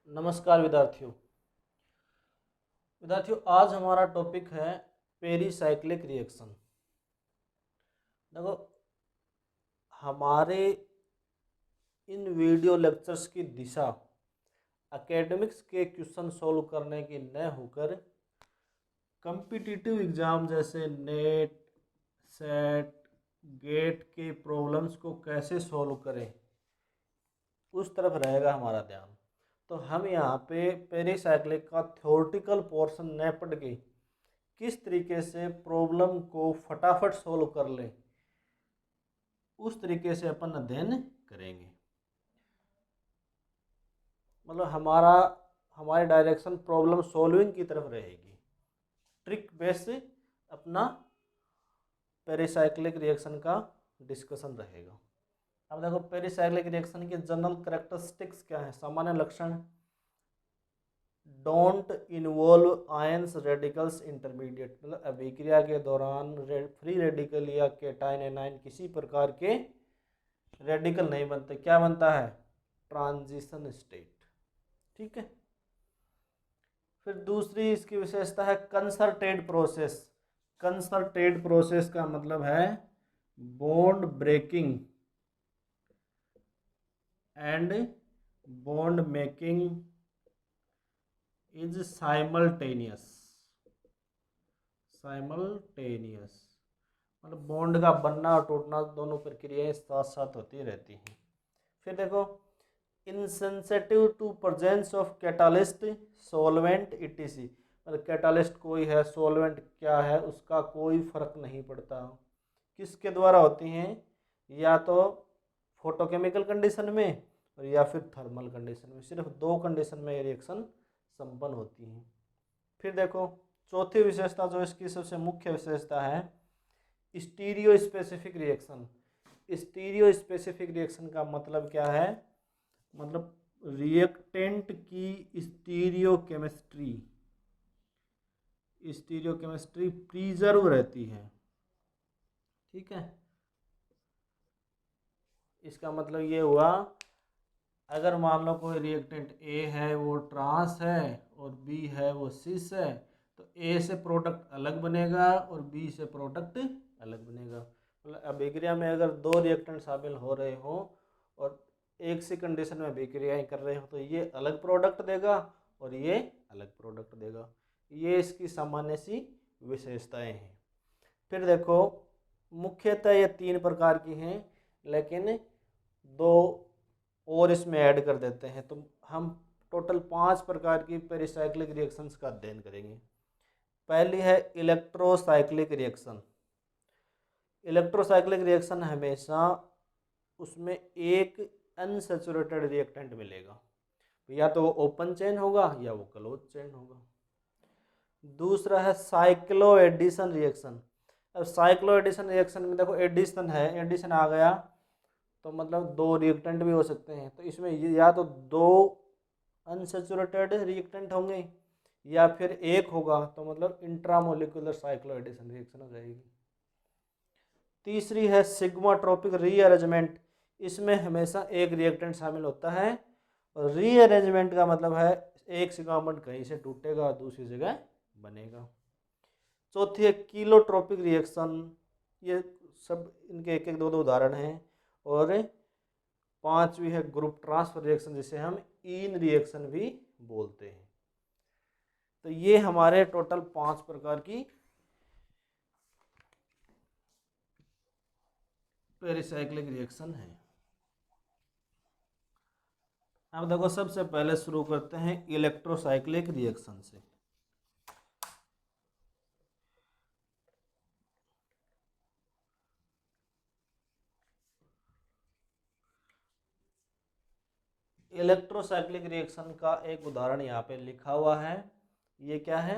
नमस्कार विद्यार्थियों आज हमारा टॉपिक है पेरीसाइक्लिक रिएक्शन। देखो, हमारे इन वीडियो लेक्चर्स की दिशा एकेडमिक्स के क्वेश्चन सॉल्व करने की न होकर कॉम्पिटिटिव एग्जाम जैसे नेट, सेट, गेट के प्रॉब्लम्स को कैसे सॉल्व करें उस तरफ रहेगा हमारा ध्यान। तो हम यहाँ पे पेरीसाइक्लिक का थ्योरेटिकल पोर्शन न पढ़ के किस तरीके से प्रॉब्लम को फटाफट सॉल्व कर लें उस तरीके से अपन अध्ययन करेंगे। मतलब हमारी डायरेक्शन प्रॉब्लम सॉल्विंग की तरफ रहेगी। ट्रिक बेस अपना पेरीसाइक्लिक रिएक्शन का डिस्कशन रहेगा। अब देखो, पेरीसाइक्लिक रिएक्शन के जनरल कैरेक्टरिस्टिक्स क्या है, सामान्य लक्षण। Don't involve ions radicals intermediate, मतलब अभिक्रिया के दौरान फ्री रेडिकल या केटाइन एनाइन किसी प्रकार के रेडिकल नहीं बनते। क्या बनता है? Transition state. ठीक है। फिर दूसरी इसकी विशेषता है कंसर्टेड प्रोसेस। कंसर्टेड प्रोसेस का मतलब है bond breaking and bond making is simultaneous. मतलब बॉन्ड का बनना और टूटना दोनों प्रक्रियाएं साथ साथ होती रहती हैं। फिर देखो, insensitive to presence of catalyst, solvent etc, मतलब कैटालिस्ट कोई है, सॉल्वेंट क्या है, उसका कोई फर्क नहीं पड़ता। किसके द्वारा होती हैं? या तो फोटोकेमिकल कंडीशन में और या फिर थर्मल कंडीशन में। सिर्फ दो कंडीशन में ये रिएक्शन संपन्न होती हैं। फिर देखो, चौथी विशेषता जो इसकी सबसे मुख्य विशेषता है, stereo specific reaction. Stereo specific reaction का मतलब क्या है? मतलब रिएक्टेंट की स्टीरियो केमिस्ट्री प्रिजर्व रहती है। ठीक है। इसका मतलब ये हुआ, अगर मान लो कोई रिएक्टेंट ए है वो ट्रांस है और बी है वो सिस है, तो ए से प्रोडक्ट अलग बनेगा और बी से प्रोडक्ट अलग बनेगा। मतलब अभिक्रिया में अगर दो रिएक्टेंट शामिल हो रहे हो और एक सी कंडीशन में अभिक्रियाएं कर रहे हो तो ये अलग प्रोडक्ट देगा और ये अलग प्रोडक्ट देगा। ये इसकी सामान्य सी विशेषताएं हैं। फिर देखो, मुख्यतः ये तीन प्रकार की हैं, लेकिन दो और इसमें ऐड कर देते हैं तो हम टोटल 5 प्रकार की पेरीसाइक्लिक रिएक्शंस का अध्ययन करेंगे। पहली है इलेक्ट्रोसाइक्लिक रिएक्शन। इलेक्ट्रोसाइक्लिक रिएक्शन हमेशा उसमें एक अनसैचुरेटेड रिएक्टेंट मिलेगा, या तो वो ओपन चेन होगा या वो क्लोज चेन होगा। दूसरा है साइक्लो एडिशन रिएक्शन। अब साइक्लो एडिशन रिएक्शन में देखो, एडिशन है, एडिशन आ गया तो मतलब दो रिएक्टेंट भी हो सकते हैं। तो इसमें या तो दो अनसैचुरेटेड रिएक्टेंट होंगे या फिर एक होगा, तो मतलब इंट्रामोलिकुलर साइक्लो एडिशन रिएक्शन हो जाएगी। तीसरी है सिग्माट्रोपिक रीअरेंजमेंट। इसमें हमेशा एक रिएक्टेंट शामिल होता है और रीअरेंजमेंट का मतलब है एक सिग्मा बॉन्ड कहीं से टूटेगा और दूसरी जगह बनेगा। चौथी है किलोट्रोपिक रिएक्शन। ये सब इनके एक एक दो दो उदाहरण हैं। और पांचवी है ग्रुप ट्रांसफर रिएक्शन, जिसे हम इन रिएक्शन भी बोलते हैं। तो ये हमारे टोटल 5 प्रकार की पेरीसाइक्लिक रिएक्शन है। अब देखो, सबसे पहले शुरू करते हैं इलेक्ट्रोसाइक्लिक रिएक्शन से। इलेक्ट्रोसाइक्लिक रिएक्शन का एक उदाहरण यहाँ पे लिखा हुआ है। ये क्या है?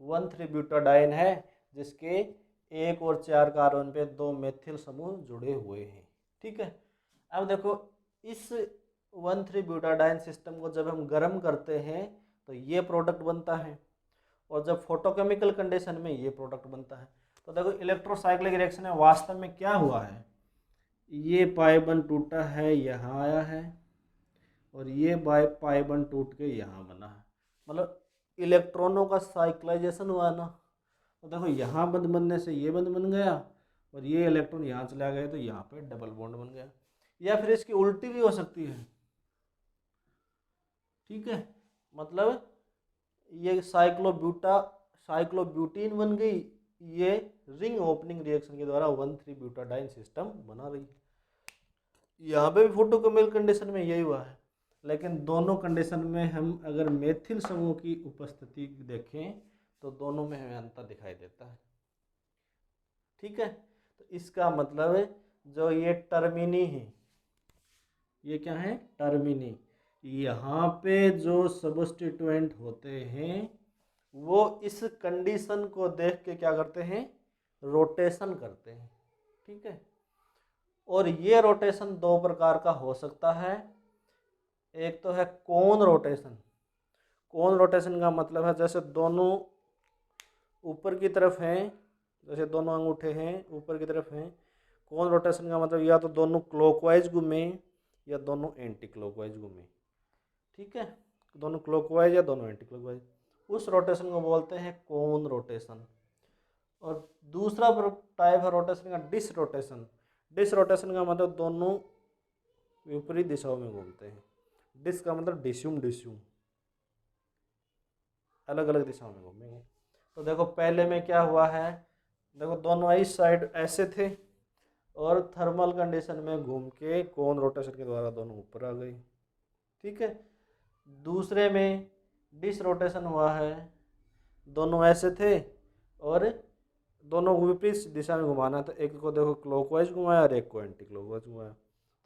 1,3-ब्यूटाडाइन है, जिसके एक और 4 कार्बन पे 2 मेथिल समूह जुड़े हुए हैं। ठीक है। अब देखो, इस 1,3-ब्यूटाडाइन सिस्टम को जब हम गर्म करते हैं तो ये प्रोडक्ट बनता है, और जब फोटोकेमिकल कंडीशन में ये प्रोडक्ट बनता है। तो देखो, इलेक्ट्रोसाइक्लिक रिएक्शन में वास्तव में क्या हुआ है, ये पाई बंद टूटा है, यहाँ आया है और ये बाय पाई बॉन्ड टूट के यहाँ बना है, मतलब इलेक्ट्रॉनों का साइक्लाइजेशन हुआ ना। तो देखो यहाँ बंद बनने से ये बंद बन गया और ये इलेक्ट्रॉन यहाँ चला गया तो यहाँ पे डबल बॉन्ड बन गया। या फिर इसकी उल्टी भी हो सकती है, ठीक है, मतलब ये साइक्लोब्यूटीन बन गई, ये रिंग ओपनिंग रिएक्शन के द्वारा 1,3 ब्यूटाडाइन सिस्टम बना रही है। यहाँ पे भी फोटोकेमिकल कंडीशन में यही हुआ है, लेकिन दोनों कंडीशन में हम अगर मेथिल समूह की उपस्थिति देखें तो दोनों में हमें अंतर दिखाई देता है, ठीक है। तो इसका मतलब है जो ये टर्मिनी है, ये क्या है, टर्मिनी, यहाँ पे जो सबस्टिट्यूएंट होते हैं वो इस कंडीशन को देख के क्या करते हैं, रोटेशन करते हैं, ठीक है। और ये रोटेशन दो प्रकार का हो सकता है, एक तो है कोन रोटेशन। कोन रोटेशन का मतलब है जैसे दोनों ऊपर की तरफ हैं, जैसे दोनों अंगूठे हैं ऊपर की तरफ हैं। कोन रोटेशन का मतलब या तो दोनों क्लॉकवाइज घूमे या दोनों एंटी क्लॉकवाइज घूमे, ठीक है, दोनों क्लॉकवाइज या दोनों एंटी क्लॉकवाइज, उस रोटेशन को बोलते हैं कोन रोटेशन। और दूसरा टाइप है रोटेशन का डिस रोटेशन। डिस रोटेशन का मतलब दोनों विपरीत दिशाओं में घूमते हैं। डिस का मतलब डिस्यूम, अलग अलग दिशाओं में घूमेंगे। तो देखो पहले में क्या हुआ है, देखो दोनों इस साइड ऐसे थे और थर्मल कंडीशन में घूम के कोन रोटेशन के द्वारा दोनों ऊपर आ गई, ठीक है। दूसरे में डिस रोटेशन हुआ है, दोनों ऐसे थे और दोनों विपरीत दिशा में घुमाना, तो एक को देखो क्लॉकवाइज घुमाया और एक को एंटी क्लॉकवाइज घुमाया,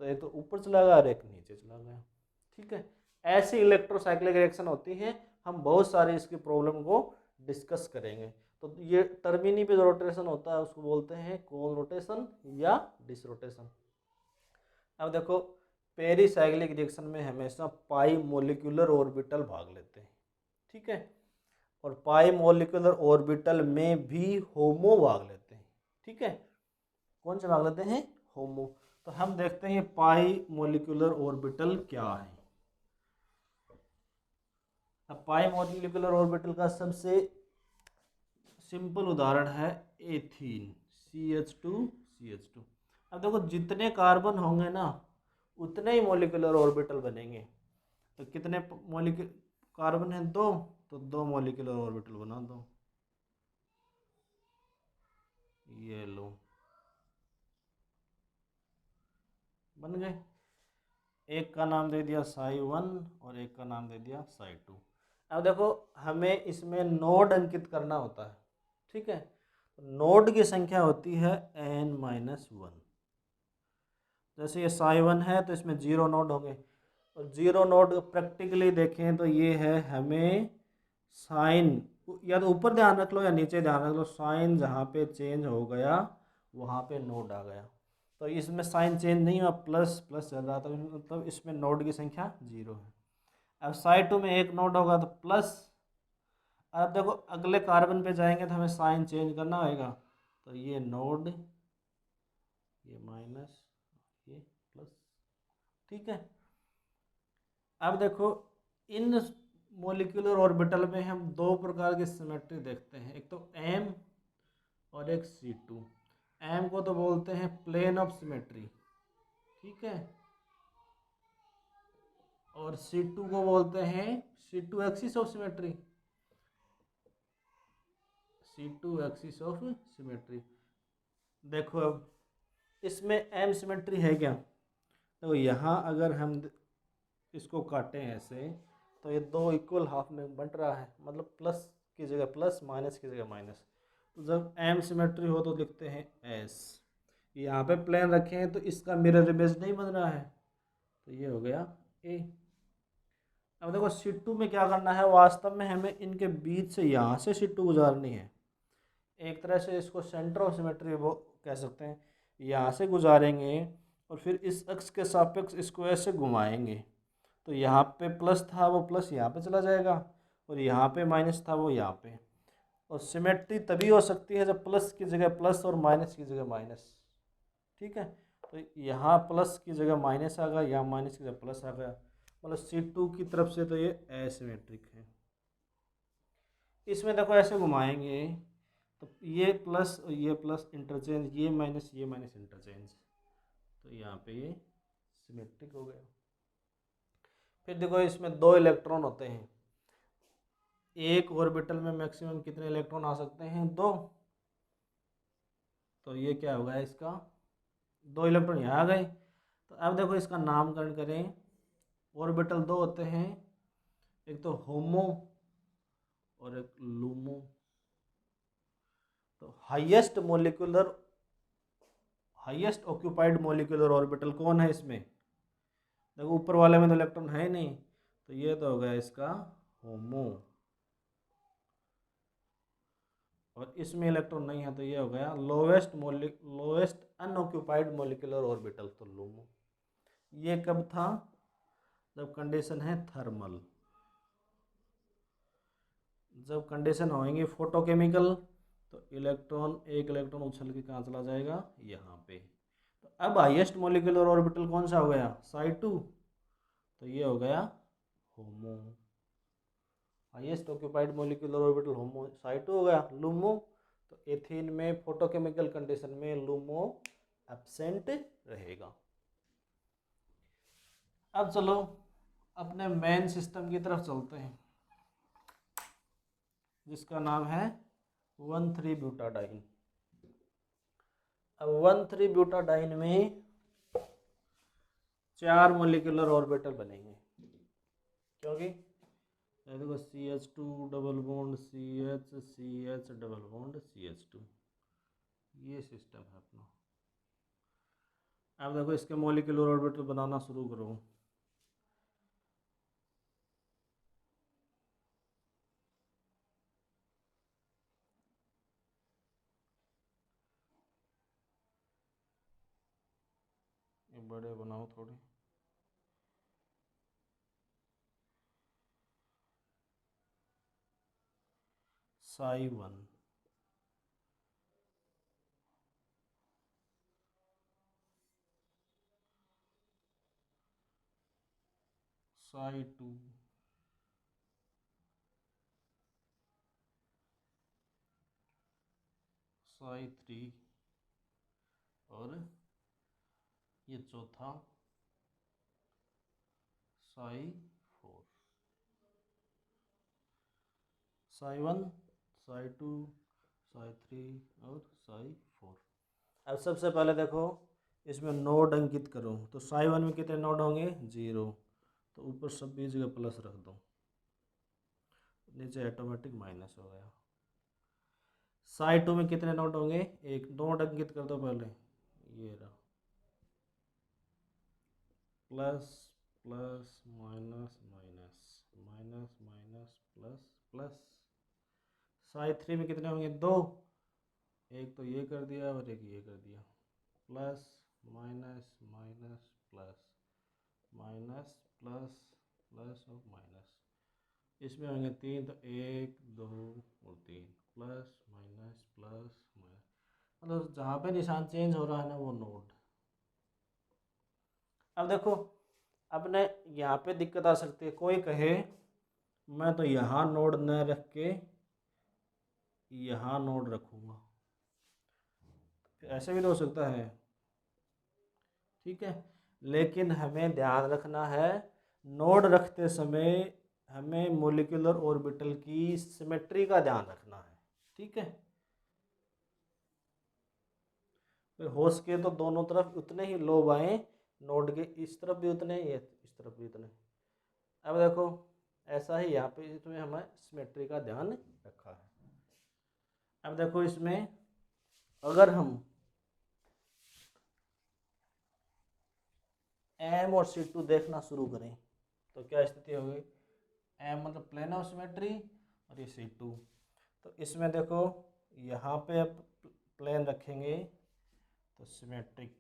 तो एक तो ऊपर चला गया और एक नीचे चला गया, ठीक है। ऐसी इलेक्ट्रोसाइक्लिक रिएक्शन होती हैं, हम बहुत सारी इसकी प्रॉब्लम को डिस्कस करेंगे। तो ये टर्मिनी पे जो रोटेशन होता है उसको बोलते हैं कोन रोटेशन या डिस रोटेशन। अब देखो पेरीसाइक्लिक रिएक्शन में हमेशा पाई मोलिकुलर ऑर्बिटल भाग लेते हैं, ठीक है, और पाई मोलिकुलर ऑर्बिटल में भी होमो भाग लेते हैं, ठीक है। कौन से भाग लेते हैं, होमो। तो हम देखते हैं पाई मोलिकुलर ऑर्बिटल क्या है। अब पाई मोलिकुलर ऑर्बिटल का सबसे सिंपल उदाहरण है एथीन, CH2। अब देखो जितने कार्बन होंगे ना उतने ही मोलिकुलर ऑर्बिटल बनेंगे। तो कितने मोलिकुलर कार्बन है, दो, तो दो मोलिकुलर ऑर्बिटल बना दो, ये लो बन गए। एक का नाम दे दिया psi1 और एक का नाम दे दिया psi2। अब देखो हमें इसमें नोड अंकित करना होता है, ठीक है। नोड की संख्या होती है n-1। जैसे ये psi1 है तो इसमें 0 नोड होंगे, और 0 नोड प्रैक्टिकली देखें तो ये है हमें साइन, या तो ऊपर ध्यान रख लो या नीचे ध्यान रख लो, साइन जहाँ पे चेंज हो गया वहाँ पे नोड आ गया। तो इसमें साइन चेंज नहीं हुआ, प्लस प्लस चल रहा था, मतलब इसमें नोड की संख्या 0 है। अब psi2 में एक नोड होगा तो प्लस। अब देखो अगले कार्बन पे जाएंगे तो हमें साइन चेंज करना होगा, तो ये नोड, ये माइनस, ये प्लस, ठीक है। अब देखो इन मोलिकुलर ऑर्बिटल में हम दो प्रकार की सिमेट्री देखते हैं, एक तो M और एक C2। M को तो बोलते हैं प्लेन ऑफ सिमेट्री, ठीक है, और C2 को बोलते हैं C2 axis of symmetry, C2 axis of symmetry. देखो अब इसमें M सिमेट्री है क्या, तो यहाँ अगर हम इसको काटें ऐसे तो ये दो इक्वल हाफ में बंट रहा है, मतलब प्लस की जगह प्लस, माइनस की जगह माइनस। तो जब M सिमेट्री हो तो लिखते हैं S। यहाँ पे प्लेन रखे हैं तो इसका मिरर इमेज नहीं बन रहा है, तो ये हो गया A। अब देखो C2 में क्या करना है, वास्तव में हमें इनके बीच से यहाँ से C2 गुजारनी है। एक तरह से इसको सेंटर ऑफ सिमेट्री वो कह सकते हैं, यहाँ से गुजारेंगे और फिर इस अक्ष के सापेक्ष इसको ऐसे घुमाएंगे, तो यहाँ पे प्लस था वो प्लस यहाँ पे चला जाएगा, और यहाँ पे माइनस था वो यहाँ पे। और सिमेट्री तभी हो सकती है जब प्लस की जगह प्लस और माइनस की जगह माइनस, ठीक है। तो यहाँ प्लस की जगह माइनस आ गया, यहाँ माइनस की जगह प्लस आ गया, मतलब C2 की तरफ से तो ये एसिमेट्रिक है। इसमें देखो ऐसे घुमाएंगे तो ये प्लस इंटरचेंज, ये माइनस इंटरचेंज, तो यहाँ पे ये सिमेट्रिक हो गया। फिर देखो इसमें 2 इलेक्ट्रॉन होते हैं, एक ऑर्बिटल में मैक्सिमम कितने इलेक्ट्रॉन आ सकते हैं? 2। तो ये क्या होगा इसका, 2 इलेक्ट्रॉन यहाँ आ गए। तो अब देखो इसका नामकरण करें। ऑर्बिटल 2 होते हैं, एक तो होमो और एक लूमो। तो हाईएस्ट ऑक्यूपाइड मॉलिक्यूलर ऑर्बिटल कौन है इसमें? देखो ऊपर वाले में तो इलेक्ट्रॉन है ही नहीं, तो ये तो हो गया इसका होमो, और इसमें इलेक्ट्रॉन नहीं है तो ये हो गया लोएस्ट अनऑक्यूपाइड मॉलिक्यूलर ऑर्बिटल, तो लूमो। ये कब था? जब कंडीशन है थर्मल। जब कंडीशन होएंगी फोटोकेमिकल तो एक इलेक्ट्रॉन उछल के कहाँ चला जाएगा? यहाँ पे। तो अब हाईएस्ट मॉलिक्यूलर ऑर्बिटल कौन सा हो गया? Psi2, तो ये हो गया होमो। हाईएस्ट ऑक्यूपाइड मॉलिक्यूलर ऑर्बिटल होमो, Psi2 हो गया। लूमो, तो एथीन में फोटोकेमिकल कंडीशन में लूमो एब्सेंट रहेगा। अब चलो अपने मेन सिस्टम की तरफ चलते हैं, जिसका नाम है 1,3-ब्यूटाडाइन। अब 1,3-ब्यूटाडाइन में 4 मॉलिक्यूलर ऑर्बिटल बनेंगे, क्योंकि देखो CH2 double bond CH CH double bond CH2, ये सिस्टम है अपना। अब देखो इसके मॉलिक्यूलर ऑर्बिटल बनाना शुरू करो। ये बड़े बनाओ थोड़े। Psi1, Psi2, Psi3, और ये चौथा Psi4। Psi1, Psi2, Psi3 और Psi4। अब सबसे पहले देखो इसमें नोड अंकित करो, तो Psi1 में कितने नोड होंगे? 0, तो ऊपर सभी जगह प्लस रख दो, नीचे ऑटोमेटिक माइनस हो गया। Psi2 में कितने नोड होंगे? 1, नोड अंकित कर दो पहले, ये रहा, plus plus minus minus minus minus plus plus. Psi3 में कितने होंगे? 2, एक तो ये कर दिया और एक ये कर दिया, plus minus minus plus minus plus plus और माइनस। इसमें होंगे 3, तो 1 2 और 3, प्लस माइनस मतलब जहाँ पे निशान चेंज हो रहा है ना वो नोड। अब देखो अपने यहाँ पे दिक्कत आ सकती है, कोई कहे मैं तो यहाँ नोड न रख के यहाँ नोड रखूँगा, ऐसे भी तो हो सकता है, ठीक है। लेकिन हमें ध्यान रखना है नोड रखते समय हमें मॉलिक्यूलर ऑर्बिटल की सिमेट्री का ध्यान रखना है, ठीक है। तो हो सके तो दोनों तरफ उतने ही लोब आए, नोड के इस तरफ भी उतने, ये इस तरफ भी उतने। अब देखो ऐसा ही यहाँ पे इसमें हमें सिमेट्री का ध्यान रखा है। अब देखो इसमें अगर हम M और C2 देखना शुरू करें तो क्या स्थिति होगी? M मतलब प्लेन ऑफ सिमेट्री और ये C2, तो इसमें देखो यहाँ पे अब प्लेन रखेंगे तो सिमेट्रिक,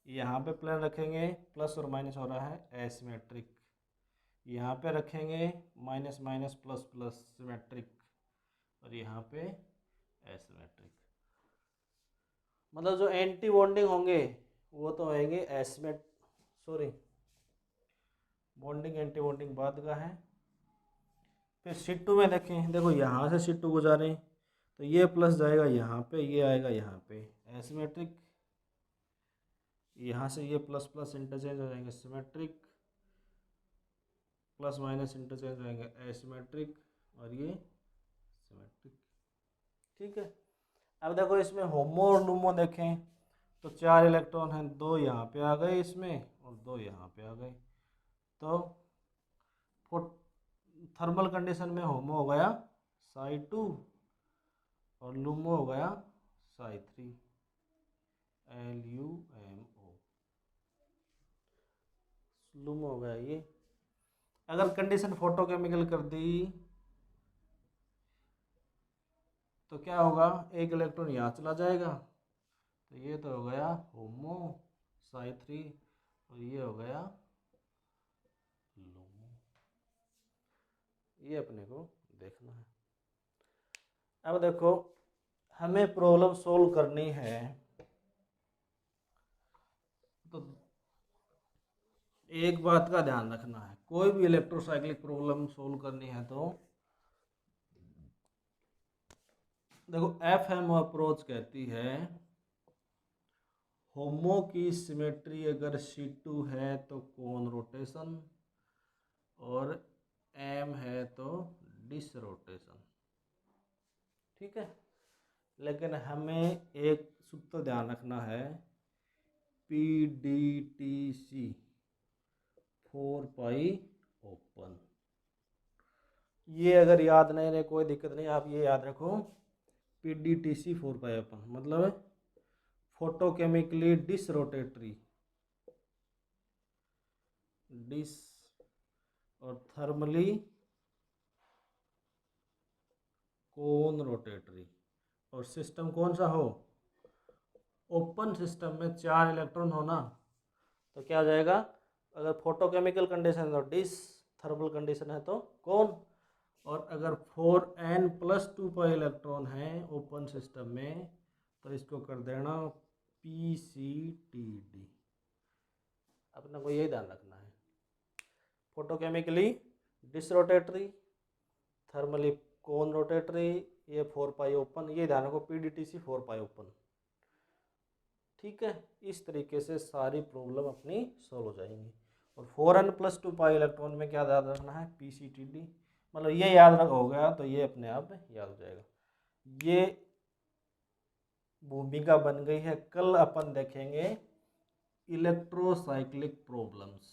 यहाँ पे प्लेन रखेंगे प्लस और माइनस हो रहा है एसिमेट्रिक, यहाँ पे रखेंगे minus minus plus plus symmetric, और यहाँ पे एसिमेट्रिक। मतलब जो एंटी बॉन्डिंग होंगे वो तो होंगे बॉन्डिंग एंटी बॉन्डिंग बाद का है। फिर C2 में देखें, देखो यहाँ से C2 गुजारें तो ये प्लस जाएगा यहाँ पे, ये आएगा यहाँ पे एसिमेट्रिक, यहाँ से ये प्लस प्लस इंटरचेंज हो जाएंगे सिमेट्रिक, प्लस माइनस इंटरचेंज हो जाएंगे एसिमेट्रिक, और ये सिमेट्रिक। ठीक है। अब देखो इसमें होमो और लूमो देखें तो 4 इलेक्ट्रॉन हैं, 2 यहाँ पे आ गए इसमें और 2 यहाँ पे आ गए। तो थर्मल कंडीशन में होमो हो गया psi2 और लूमो हो गया psi3 LUMO, लूमो हो गया ये। अगर कंडीशन फोटोकेमिकल कर दी तो क्या होगा, एक इलेक्ट्रॉन यहाँ चला जाएगा, तो ये तो हो गया होमो psi3 और ये हो गया लूमो। ये अपने को देखना है। अब देखो हमें प्रॉब्लम सोल्व करनी है तो एक बात का ध्यान रखना है, कोई भी इलेक्ट्रोसाइक्लिक प्रॉब्लम सोल्व करनी है तो देखो FMO अप्रोच कहती है होमो की सिमेट्री अगर C2 है तो कोन रोटेशन और M है तो डिस रोटेशन। ठीक है। लेकिन हमें एक सूत्र ध्यान रखना है, PDTC 4 पाई ओपन। ये अगर याद नहीं रहे कोई दिक्कत नहीं, आप ये याद रखो PDTC 4 पाई ओपन मतलब फोटोकेमिकली डिसरोटेटरी डिस और थर्मली कोन रोटेटरी, और सिस्टम कौन सा हो, ओपन सिस्टम में 4 इलेक्ट्रॉन होना तो क्या हो जाएगा, अगर फोटोकेमिकल कंडीशन है तो डिस, थर्मल कंडीशन है तो कोन, और अगर 4n+2 पर इलेक्ट्रॉन है ओपन सिस्टम में तो इसको कर देना PCTD। अपना को यही ध्यान रखना है, फोटोकेमिकली डिसरोटेटरी, थर्मली कोन रोटेटरी, ये 4 पाई ओपन, ये ध्यान रखो PDTC 4 पाई ओपन। ठीक है। इस तरीके से सारी प्रॉब्लम अपनी सॉल्व हो जाएंगी। और 4n+2 पाई इलेक्ट्रॉन में क्या याद रखना है, PCTD, मतलब ये याद रख हो गया तो ये अपने आप याद हो जाएगा। ये भूमिका बन गई है। कल अपन देखेंगे इलेक्ट्रोसाइक्लिक प्रॉब्लम्स।